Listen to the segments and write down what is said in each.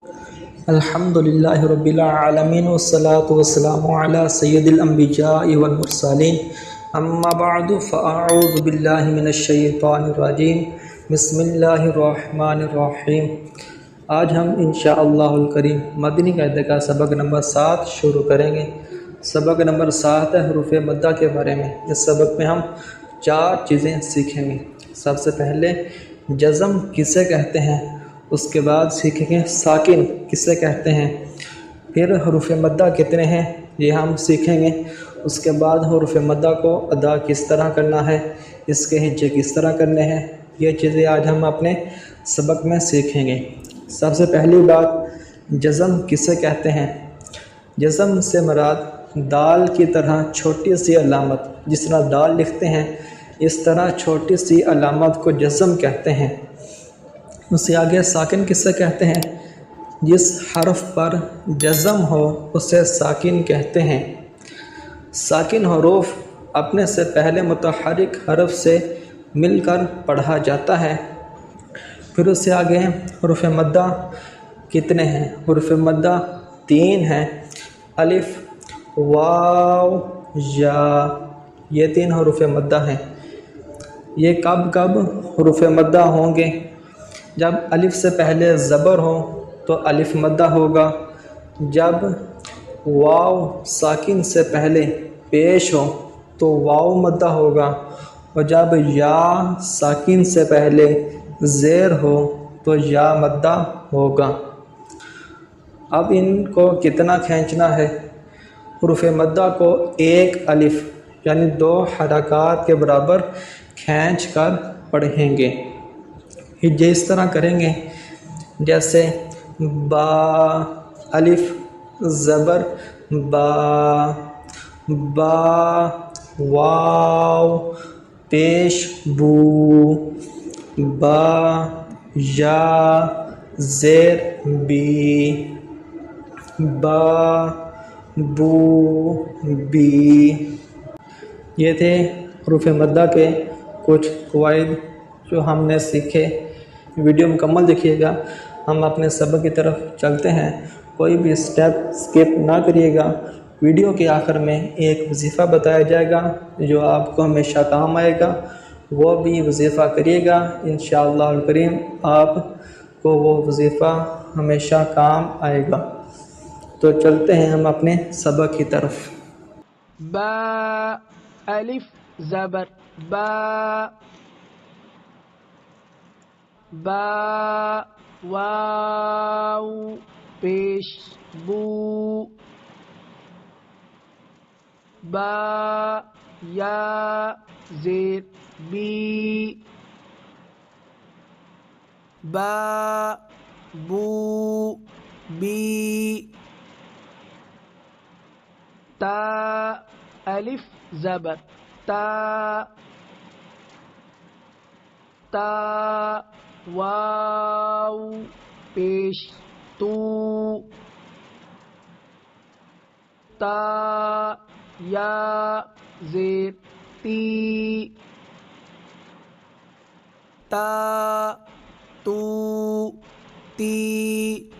الحمد للہ رب العالمین والصلاة والسلام علی سید الانبیاء والمرسلین اما بعد فاعوذ باللہ من الشیطان الرجیم بسم اللہ الرحمن الرحیم۔ آج ہم انشاءاللہ الکریم مدنی قاعدے کا سبق نمبر 7 شروع کریں گے۔ سبق نمبر 7 ہے حروف مدہ کے بارے میں۔ اس سبق میں ہم 4 چیزیں سیکھیں گے۔ سب سے پہلے جزم کسے کہتے ہیں، اس کے بعد سیکھیں گے ساکن کسے کہتے ہیں، پھر حروف مدہ کتنے ہیں یہ ہم سیکھیں گے۔ اس کے بعد حروف مدہ کو ادا کس طرح کرنا ہے، اس کے ہجے کس طرح کرنے ہیں، یہ چیزیں آج ہم اپنے سبق میں سیکھیں گے۔ سب سے پہلی بات، جزم کسے کہتے ہیں۔ جزم سے مراد دال کی طرح چھوٹی سی علامت، جس طرح دال لکھتے ہیں اس طرح چھوٹی سی علامت کو جزم کہتے ہیں۔ اس سے آگے ساکن کسے کہتے ہیں، جس حرف پر جزم ہو اسے ساکن کہتے ہیں۔ ساکن حروف اپنے سے پہلے متحرک حرف سے مل کر پڑھا جاتا ہے۔ پھر اس سے آگے حروف مدہ کتنے ہیں۔ حروف مدہ 3 ہیں، الف، واو، یا، یہ 3 حروف مدہ ہیں۔ یہ کب حروف مدہ ہوں گے، جب الف سے پہلے زبر ہو تو الف مدہ ہوگا، جب واو ساکن سے پہلے پیش ہو تو واو مدہ ہوگا، اور جب یا ساکن سے پہلے زیر ہو تو یا مدہ ہوگا۔ اب ان کو کتنا کھینچنا ہے، حروف مدہ کو 1 الف یعنی 2 حرکات کے برابر کھینچ کر پڑھیں گے۔ ہجے اس طرح کریں گے جیسے با، الف زبر با، با، واو پیش بو، با، یا زیر بی، با، بو، بی۔ یہ تھے حروف مدہ کے کچھ قواعد جو ہم نے سیکھے۔ ویڈیو مکمل دیکھیے گا، ہم اپنے سبق کی طرف چلتے ہیں، کوئی بھی سٹیپ سکپ نہ کریے گا۔ ویڈیو کے آخر میں ایک وظیفہ بتایا جائے گا جو آپ کو ہمیشہ کام آئے گا، وہ بھی وظیفہ کریے گا، انشاءاللہ الکریم آپ کو وہ وظیفہ ہمیشہ کام آئے گا۔ تو چلتے ہیں ہم اپنے سبق کی طرف۔ با، الف زبر با، با، واو پیش بو، با، یا زیر بی، با، بو، بی، تا، الف زبر تا، تا، واو پیش تو، تا، یا زیر تی، تا، تو، تی،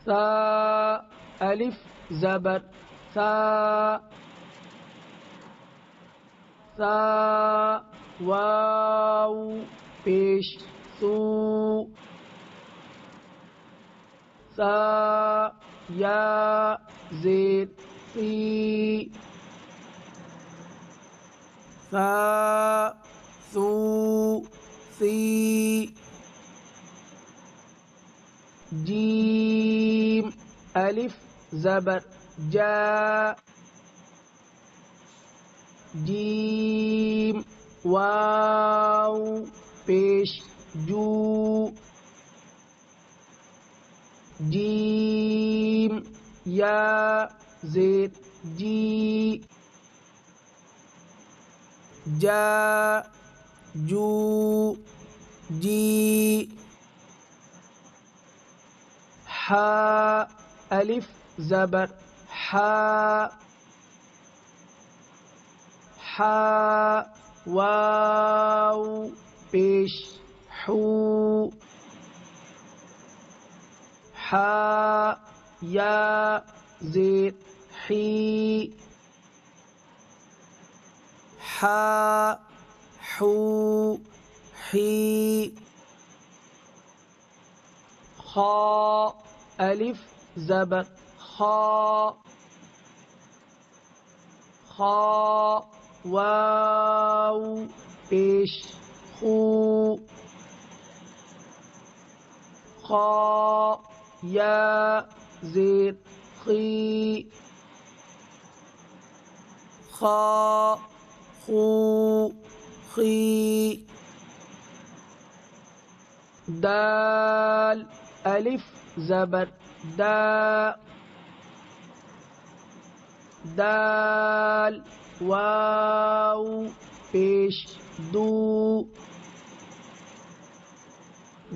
سا، الف زبر سا، سا، واو پیش سو، سا، یا زیر سی، سا، سو، سی، جیم، الف زبر جا، جیم، واو پیش جو، جیم، یا زیر جی، جا، جو، جی، حا، الف زبر حا، حا، واو پیش حو، حا یا زیر حی حا حو حی خا الف زبر خا خا واو پیش خو خا یا زیر خی خا خو خی دال الف زبر دا دال واو پیش دو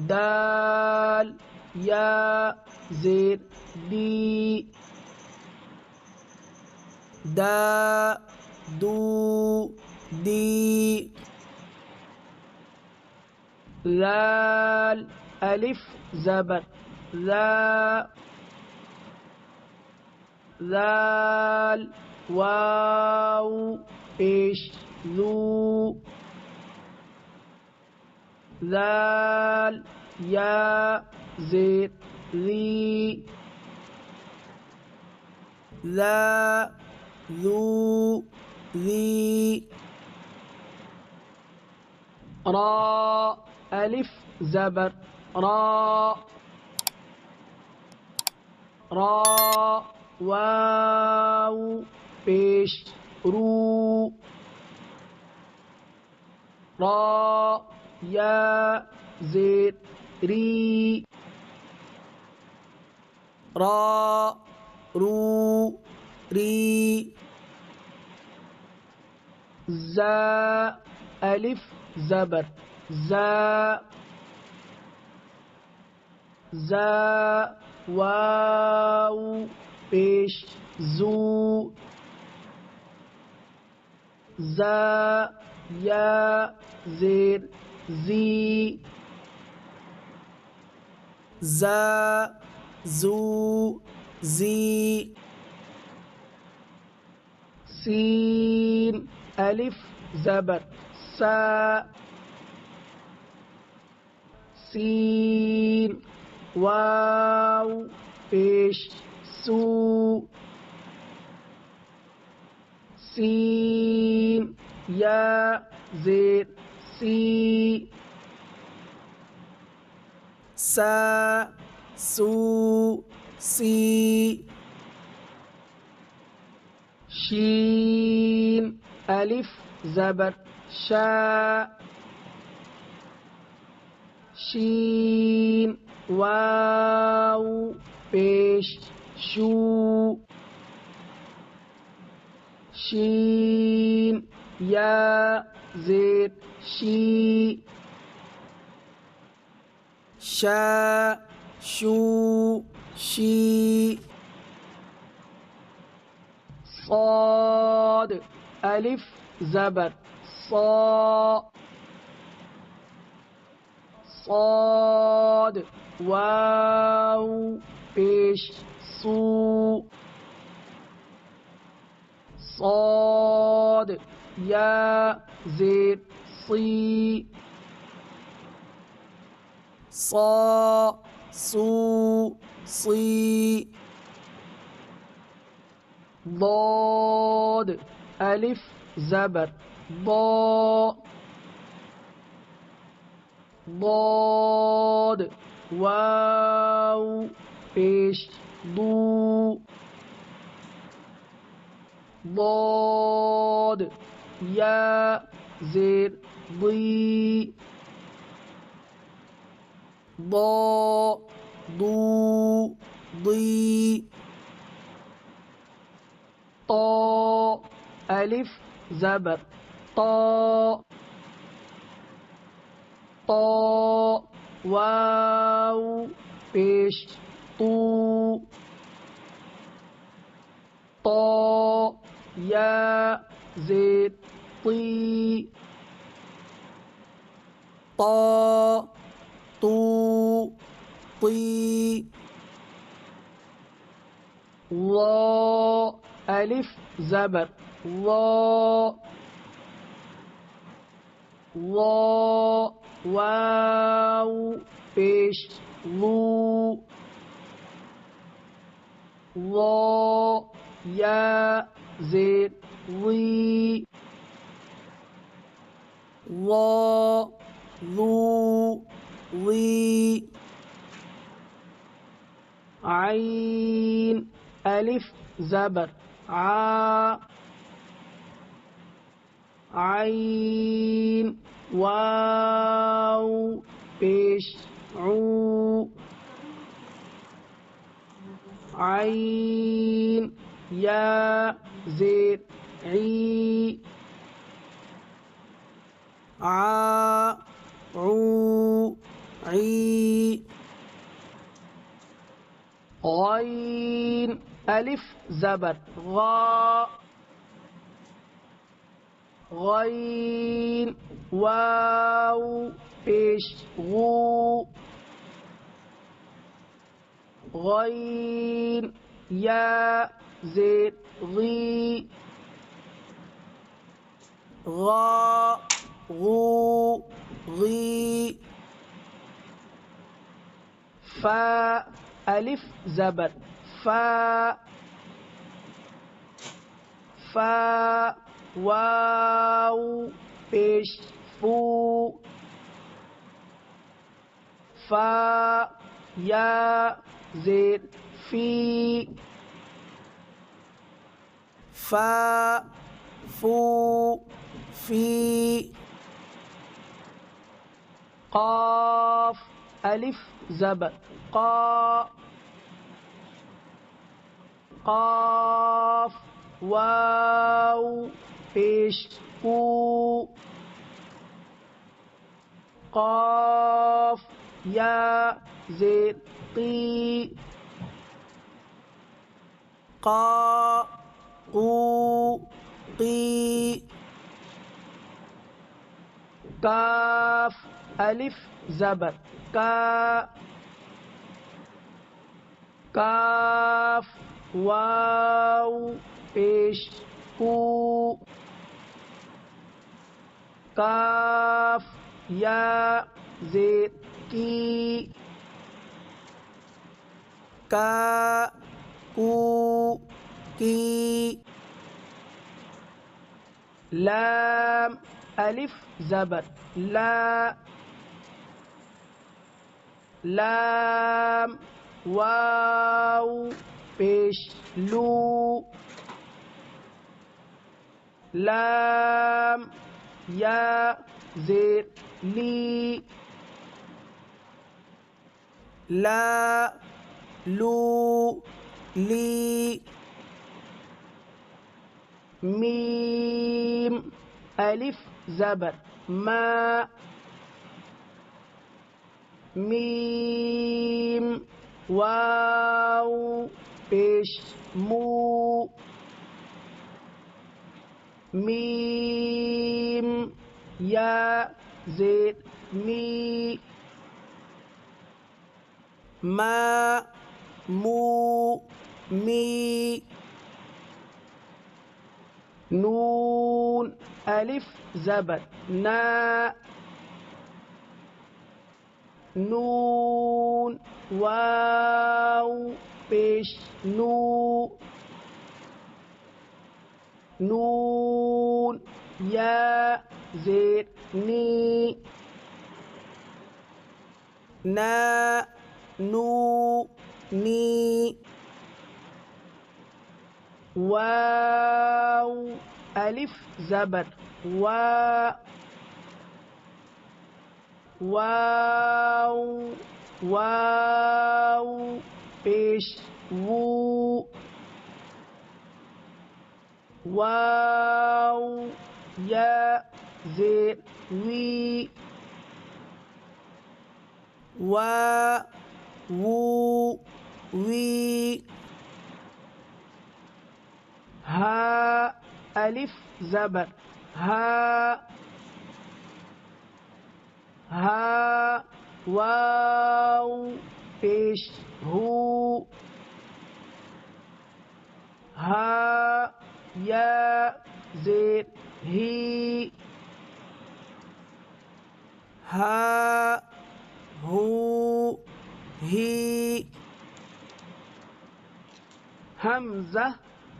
دال یا زیر دی دا دو دی لال الف زبر لا لال واو پیش لو لال یا زیر لی لا ذو ذی را الف زبر را را واو پیش رو را یا زیر ری را رو ری زا الف زبر زا زا واو پیش زو زا یا زیر زی زا زو زی سین الف زبر سا سین واو پیش سو سین یا زیر سی سا سو سی شین الف زبر شا شین واو پیش شو شین یا زیر شی شا شو شی صاد الف زبر صا صاد واو پیش سو صاد یا زیر صی صا سو صی ضاد الف زبر ضا ضاد واو پیش ضو ضاد یا زیر ضی ضا ضو ضی طا الف زبر طا طا واو پیش طو طا یا زیر طی طا طو طی ظا الف زبر ظا ظا واو پیش لو ظا یا زیر ضی ظا ذو ضی عین الف زبر عا عین واو پیش عو عین یا زیر عی عا عو عی غین الف زبر غا غین واو پیش غو غین یا زیر غی غا غو غی فا الف زبر فا فا واو پیش فو فا یا زیر فی فا فو فی قاف الف زبر قا قاف واو پیش کو قاف یا زیر قی قا قو قی کاف الف زبر کا کاف واو پیش کو کاف یا زیر کی کا کو کی لام الف زبر لا لام واو پیش لو لام یا زیر لی لا لو لی میم الف زبر ما میم واو پیش مو میم یا زیر می ما مو می نون الف زبر نا نون واو پیش نو نون یا زیر نی نا نو نی واو الف زبر وا واو واو پیش وو واو یا زیر وی وا وو وی ها الف زبر ها ها واو پیش هو ہا یا زیر ہی ہا ہو ہی حمزہ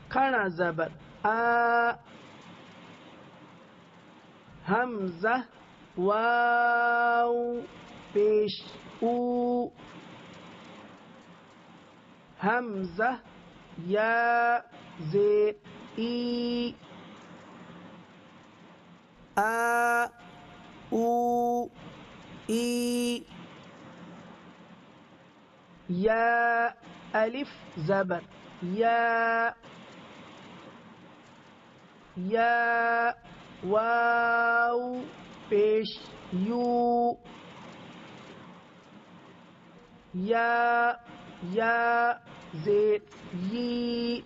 کھڑا زبر آ حمزہ واو پیش او حمزہ یا زیر ای آ او ای یا الف زبر یا یا واو پیش یو یا زیر یی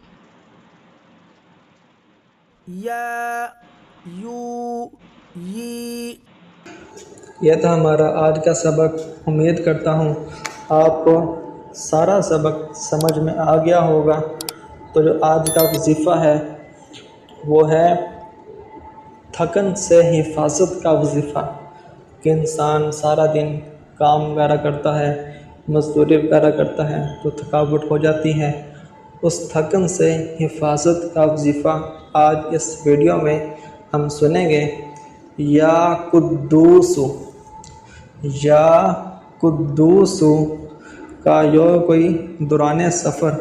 یا یو یی یہ تھا ہمارا آج کا سبق۔ امید کرتا ہوں آپ کو سارا سبق سمجھ میں آ گیا ہوگا۔ تو جو آج کا وظیفہ ہے وہ ہے تھکن سے حفاظت کا وظیفہ، کہ انسان سارا دن کام وغیرہ کرتا ہے، مزدوری وغیرہ کرتا ہے تو تھکاوٹ ہو جاتی ہے۔ اس تھکن سے حفاظت کا وظیفہ آج اس ویڈیو میں ہم سنیں گے۔ یا قدوس کا کوئی دوران سفر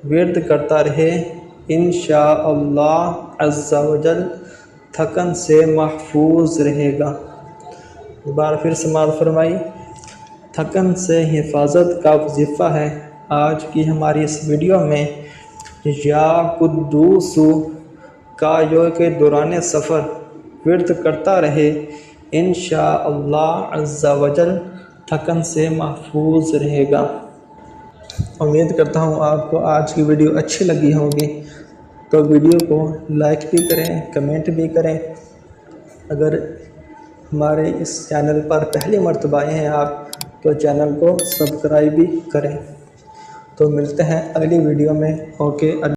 ورد کرتا رہے، انشاءاللہ عز و جل تھکن سے محفوظ رہے گا۔ دوبارہ پھر سماعت فرمائی، تھکن سے حفاظت کا وظیفہ ہے آج کی ہماری اس ویڈیو میں۔ یا قدوس کا کہ دوران سفر ورد کرتا رہے، انشاءاللہ عز و جل تھکن سے محفوظ رہے گا۔ امید کرتا ہوں آپ کو آج کی ویڈیو اچھی لگی ہوگی، تو ویڈیو کو لائک بھی کریں، کمنٹ بھی کریں۔ اگر ہمارے اس چینل پر پہلی مرتبہ آئے ہیں آپ تو چینل کو سبسکرائب بھی کریں۔ تو ملتے ہیں اگلی ویڈیو میں۔ اوکے۔